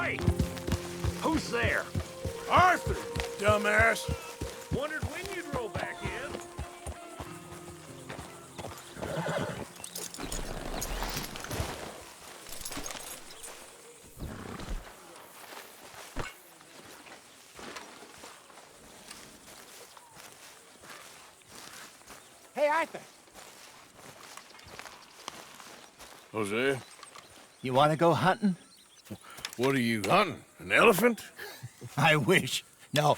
Hey! Who's there? Arthur, dumbass. Wondered when you'd roll back in. Hey, Arthur. Hosea, You want to go hunting? what are you hunting? An elephant? I wish. No.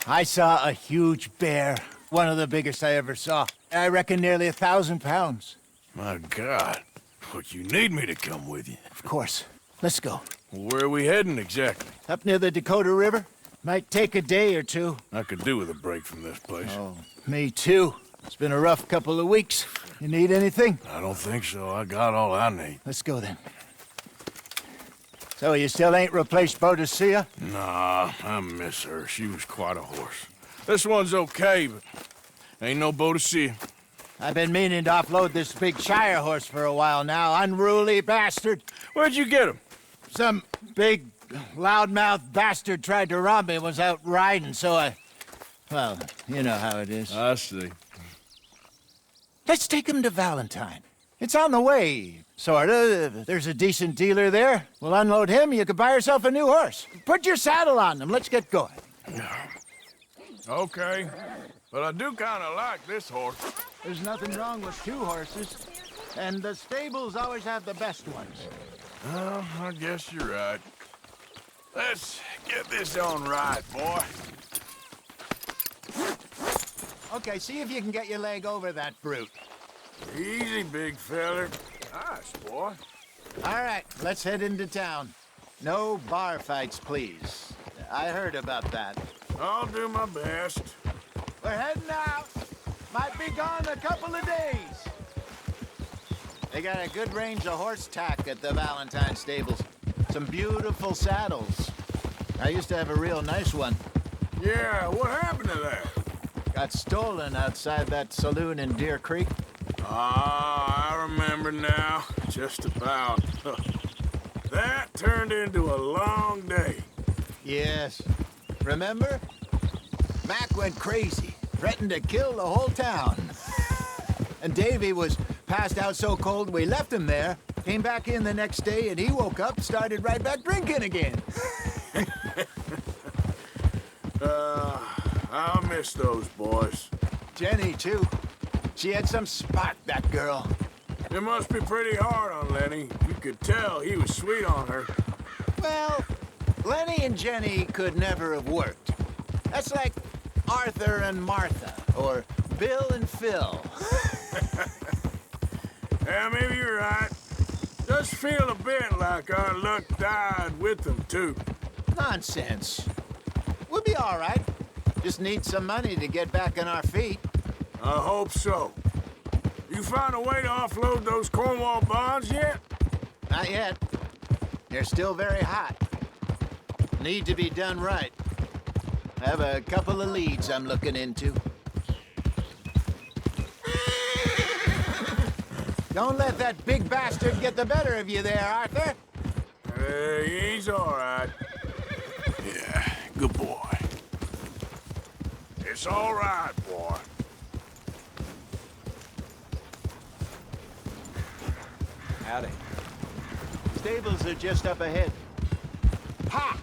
I saw a huge bear. One of the biggest I ever saw. I reckon nearly 1,000 pounds. My God. But you need me to come with you. Of course. Let's go. Where are we heading exactly? Up near the Dakota River. Might take a day or two. I could do with a break from this place. Oh, me too. It's been a rough couple of weeks. You need anything? I don't think so. I got all I need. Let's go then. So you still ain't replaced Hosea? Nah, I miss her. She was quite a horse. This one's okay, but ain't no boat to see. I've been meaning to offload this big Shire horse for a while now. Unruly bastard. Where'd you get him? Some big, loudmouth bastard tried to rob me and was out riding, so I... Well, you know how it is. I see. Let's take him to Valentine. It's on the way, sorta. There's a decent dealer there. We'll unload him, you could buy yourself a new horse. Put your saddle on them, let's get going. Okay, but I do kind of like this horse. There's nothing wrong with two horses, and the stables always have the best ones. Well, I guess you're right. Let's get this on right, boy. Okay, see if you can get your leg over that brute. Easy, big feller. Nice, boy. All right, let's head into town. No bar fights, please. I heard about that. I'll do my best. We're heading out. Might be gone a couple of days. They got a good range of horse tack at the Valentine stables. Some beautiful saddles. I used to have a real nice one. Yeah, what happened to that? Got stolen outside that saloon in Deer Creek. Ah, I remember now. Just about. That turned into a long day. Yes. Remember? Mac went crazy, threatened to kill the whole town. And Davy was passed out so cold we left him there, came back in the next day, and he woke up, started right back drinking again. I'll miss those boys. Jenny, too. She had some spot, that girl. It must be pretty hard on Lenny. You could tell he was sweet on her. Well, Lenny and Jenny could never have worked. That's like Arthur and Martha, or Bill and Phil. Yeah, maybe you're right. Does feel a bit like our luck died with them, too. Nonsense. We'll be all right. Just need some money to get back on our feet. I hope so. You find a way to offload those Cornwall bonds yet? Not yet. They're still very hot. Need to be done right. I have a couple of leads I'm looking into. Don't let that big bastard get the better of you there, Arthur. He's all right. Yeah, good boy. It's all right, boy. Howdy. Stables are just up ahead. Ha!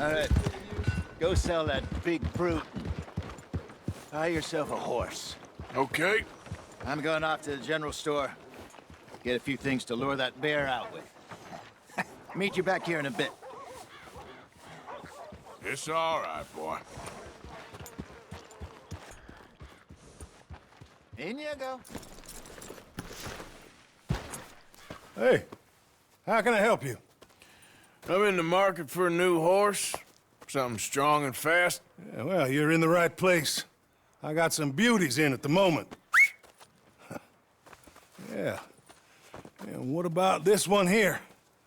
All right. Go sell that big brute. Buy yourself a horse. Okay. I'm going off to the general store. Get a few things to lure that bear out with. Meet you back here in a bit. It's all right, boy. In you go. Hey, how can I help you? I'm in the market for a new horse. Something strong and fast. Yeah, well, you're in the right place. I got some beauties in at the moment. Yeah. And what about this one here?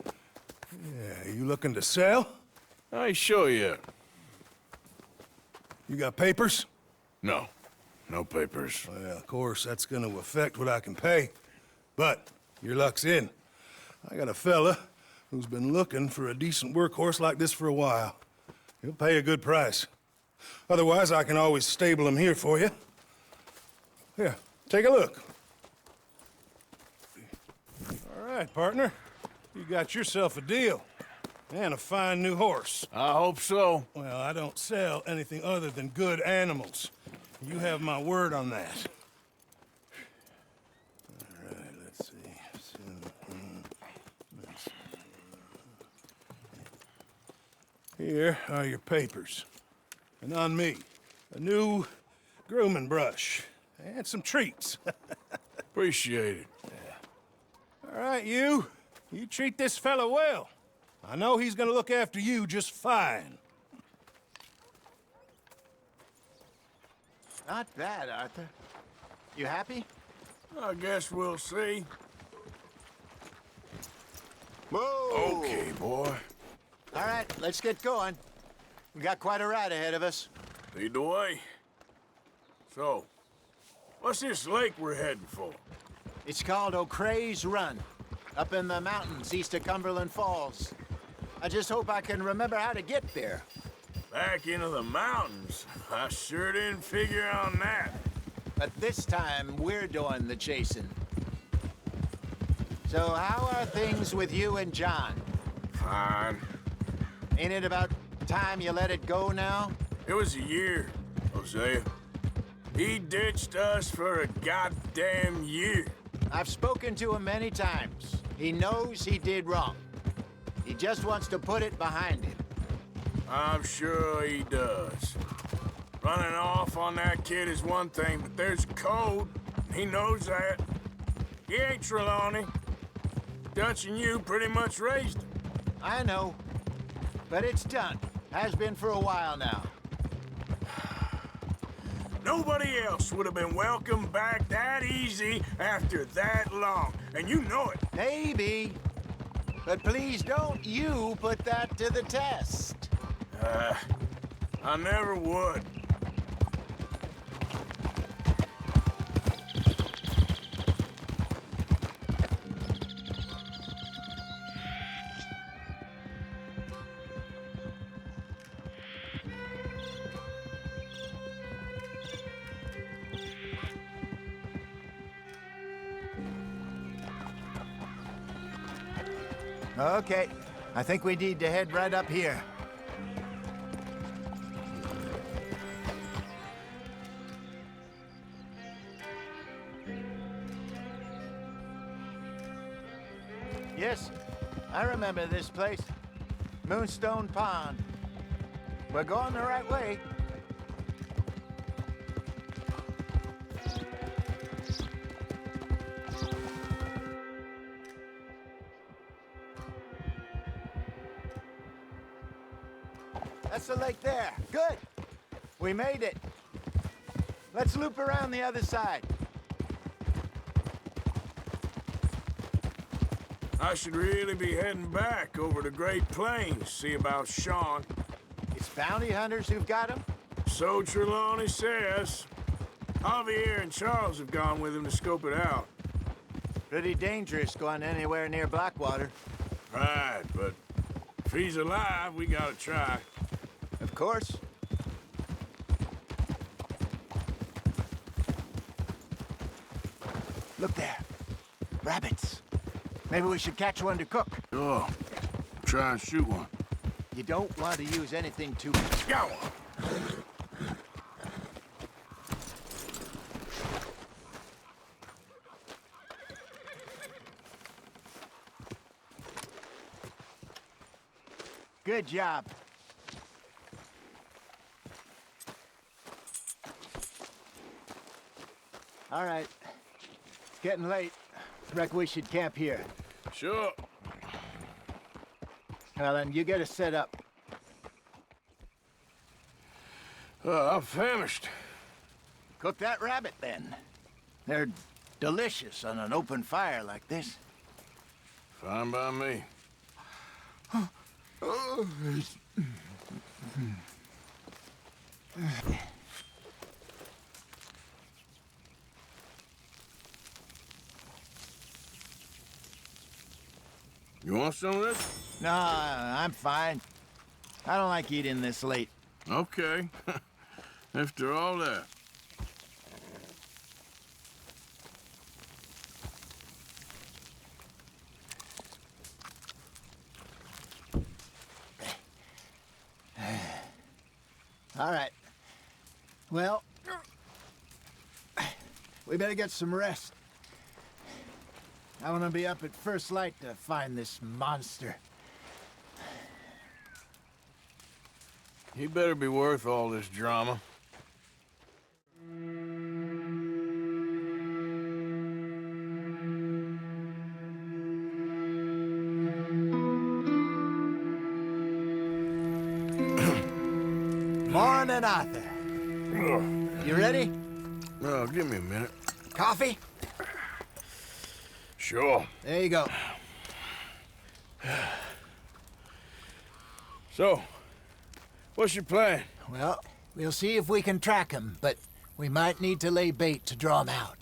Yeah, you looking to sell? I ain't sure yet. You got papers? No. No papers. Well, of course, that's gonna affect what I can pay. But Your luck's in. I got a fella who's been looking for a decent workhorse like this for a while. He'll pay a good price. Otherwise, I can always stable him here for you. Here, take a look. All right, partner. You got yourself a deal. And a fine new horse. I hope so. Well, I don't sell anything other than good animals. You have my word on that. All right, let's see. Here are your papers. And on me, a new grooming brush and some treats. Appreciate it. All right, you treat this fella well. I know he's gonna look after you just fine. Not bad, Arthur. You happy? I guess we'll see. Whoa! Okay, boy. All right, let's get going. We got quite a ride ahead of us. Lead the way. So, what's this lake we're heading for? It's called O'Creagh's Run, up in the mountains east of Cumberland Falls. I just hope I can remember how to get there. Back into the mountains? I sure didn't figure on that. But this time, we're doing the chasing. So how are things with you and John? Fine. Ain't it about time you let it go now? It was a year, Hosea. He ditched us for a goddamn year. I've spoken to him many times. He knows he did wrong. He just wants to put it behind him. I'm sure he does. Running off on that kid is one thing, but there's a code. He knows that. He ain't Trelawney. Dutch and you pretty much raised him. I know. But it's done. Has been for a while now. Nobody else would have been welcomed back that easy after that long, and you know it. Maybe. But please don't you put that to the test. I never would. Okay. I think we need to head right up here. Yes, I remember this place. Moonstone Pond. We're going the right way. That's the lake there. Good. We made it. Let's loop around the other side. I should really be heading back over the Great Plains, see about Sean. It's bounty hunters who've got him? So Trelawney says. Javier and Charles have gone with him to scope it out. Pretty dangerous going anywhere near Blackwater. Right, but if he's alive, we gotta try. Of course. Look there. Rabbits. Maybe we should catch one to cook. Sure. Try and shoot one. You don't want to use anything too... Got one. Good job. All right. It's getting late. Reckon we should camp here. Sure. Well, then, you get us set up. I'm famished. Cook that rabbit, then. They're delicious on an open fire like this. Fine by me. You want some of this? No, I'm fine. I don't like eating this late. Okay. After all that. All right. Well, we better get some rest. I want to be up at first light to find this monster. He better be worth all this drama. Morning, Arthur. You ready? Oh, give me a minute. Coffee? Sure. There you go. So, what's your plan? Well, we'll see if we can track him, but we might need to lay bait to draw him out.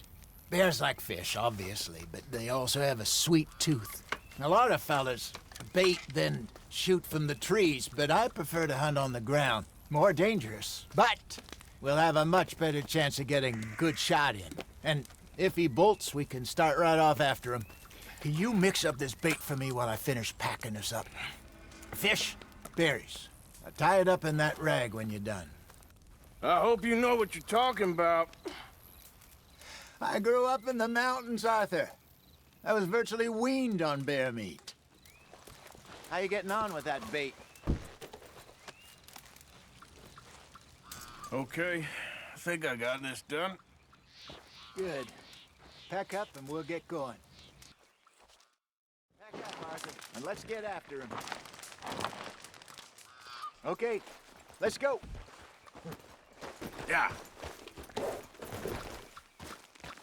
Bears like fish, obviously, but they also have a sweet tooth. A lot of fellas bait, then shoot from the trees, but I prefer to hunt on the ground. More dangerous, but we'll have a much better chance of getting a good shot in. And if he bolts, we can start right off after him. Can you mix up this bait for me while I finish packing this up? Fish, berries. Now tie it up in that rag when you're done. I hope you know what you're talking about. I grew up in the mountains, Arthur. I was virtually weaned on bear meat. How you getting on with that bait? Okay, I think I got this done. Good. Pack up and we'll get going. Pack up, Arthur, and let's get after him. Okay, let's go. Yeah.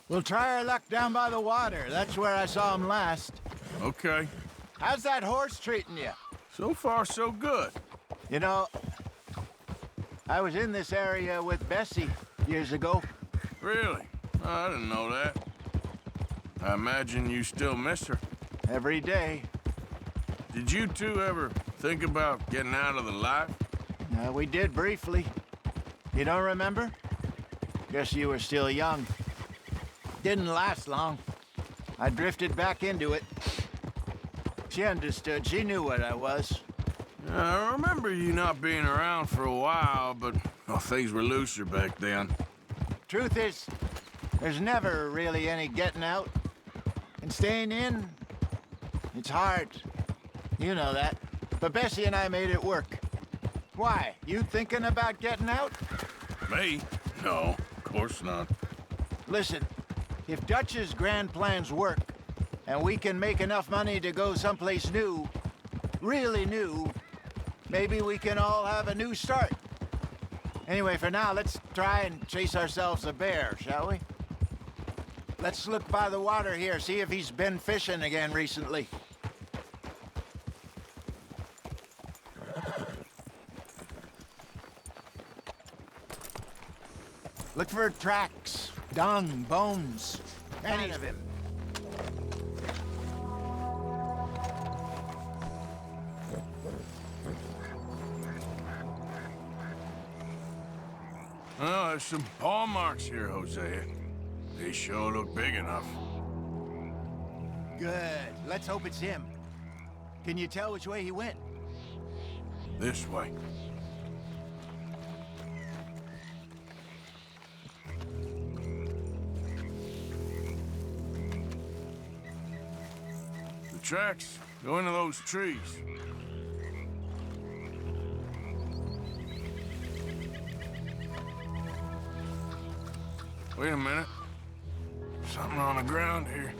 We'll try our luck down by the water. That's where I saw him last. Okay. How's that horse treating you? So far, so good. You know, I was in this area with Bessie years ago. Really? Oh, I didn't know that. I imagine you still miss her. Every day. Did you two ever think about getting out of the life? We did briefly. You don't remember? Guess you were still young. Didn't last long. I drifted back into it. She understood. She knew what I was. I remember you not being around for a while, but things were looser back then. Truth is, there's never really any getting out. And staying in, it's hard. You know that. But Bessie and I made it work. Why? You thinking about getting out? Me? No, of course not. Listen, if Dutch's grand plans work, and we can make enough money to go someplace new, really new, maybe we can all have a new start. Anyway, for now, let's try and chase ourselves a bear, shall we? Let's look by the water here, see if he's been fishing again recently. Look for tracks, dung, bones, any of him. Oh, there's some paw marks here, Hosea. They sure look big enough. Good. Let's hope it's him. Can you tell which way he went? This way. The tracks go into those trees. Wait a minute. Something on the ground here.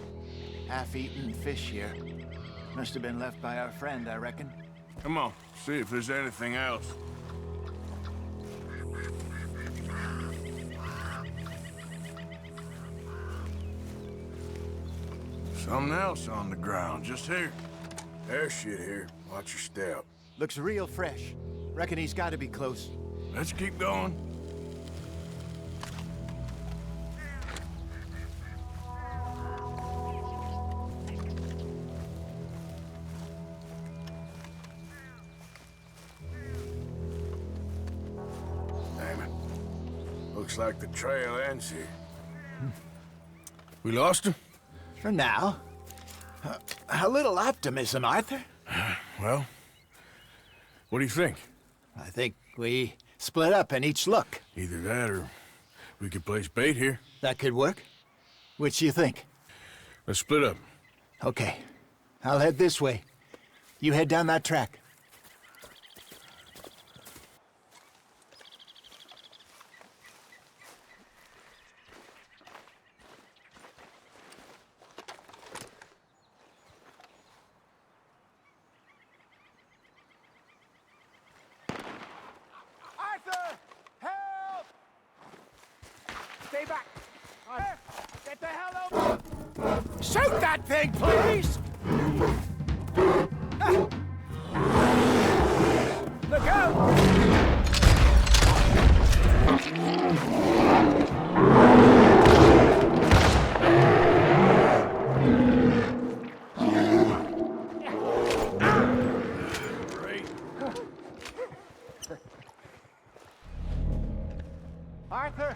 Half-eaten fish here. Must have been left by our friend, I reckon. Come on, see if there's anything else. Something else on the ground, just here. There's shit here. Watch your step. Looks real fresh. Reckon he's got to be close. Let's keep going. Looks like the trail ends here. We lost him? For now. A little optimism, Arthur. Well, what do you think? I think we split up and each look. Either that or we could place bait here. That could work. Which do you think? Let's split up. Okay. I'll head this way. You head down that track. Arthur! Help! Stay back! Arthur, get the hell over! Shoot that thing, please! Look out! Great. Arthur!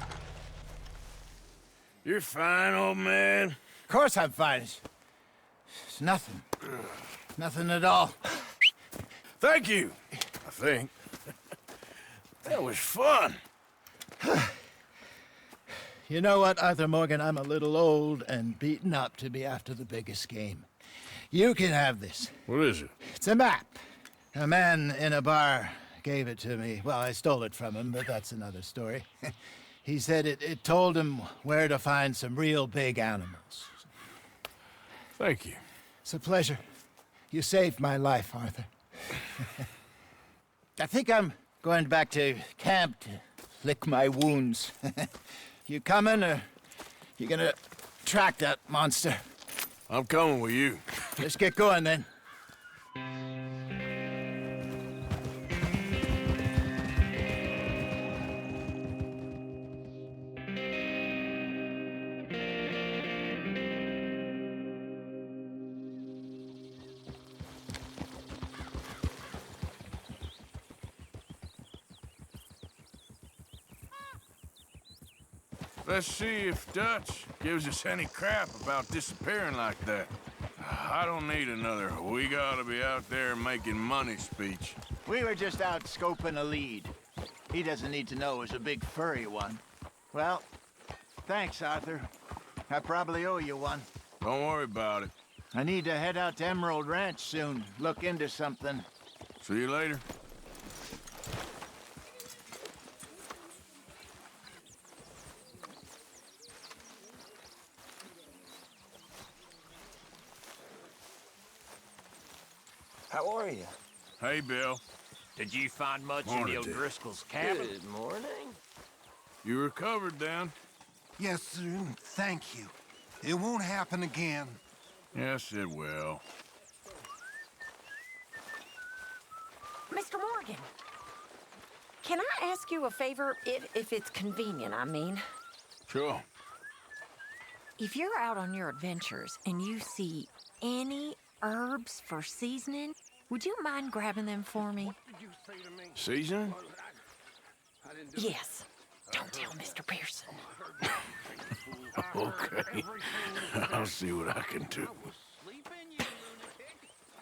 You're fine, old man. Of course I'm fine. It's nothing. Nothing at all. Thank you, I think. That was fun. You know what, Arthur Morgan? I'm a little old and beaten up to be after the biggest game. You can have this. What is it? It's a map. A man in a bar gave it to me. Well, I stole it from him, but that's another story. He said it told him where to find some real big animals. Thank you. It's a pleasure. You saved my life, Arthur. I think I'm going back to camp to lick my wounds. You coming, or you gonna track that monster? I'm coming with you. Let's get going, then. Let's see if Dutch gives us any crap about disappearing like that. I don't need another "we gotta be out there making money" speech. We were just out scoping a lead. He doesn't need to know it was a big furry one. Well, thanks, Arthur. I probably owe you one. Don't worry about it. I need to head out to Emerald Ranch soon. Look into something. See you later. How are you? Hey, Bill. Did you find much Morning, in the Dick. O'Driscoll's cabin? Good morning. You recovered, then? Yes, sir. Thank you. It won't happen again. Yes, it will. Mr. Morgan, can I ask you a favor, if it's convenient, I mean? Sure. If you're out on your adventures and you see any herbs for seasoning, would you mind grabbing them for me? Seasoning? Yes. Don't tell Mr. Pearson. Okay. I'll see what I can do.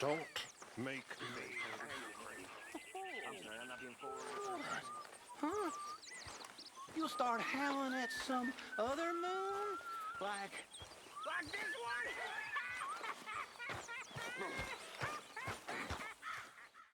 Don't make me. Huh? You'll start howling at some other moon? Like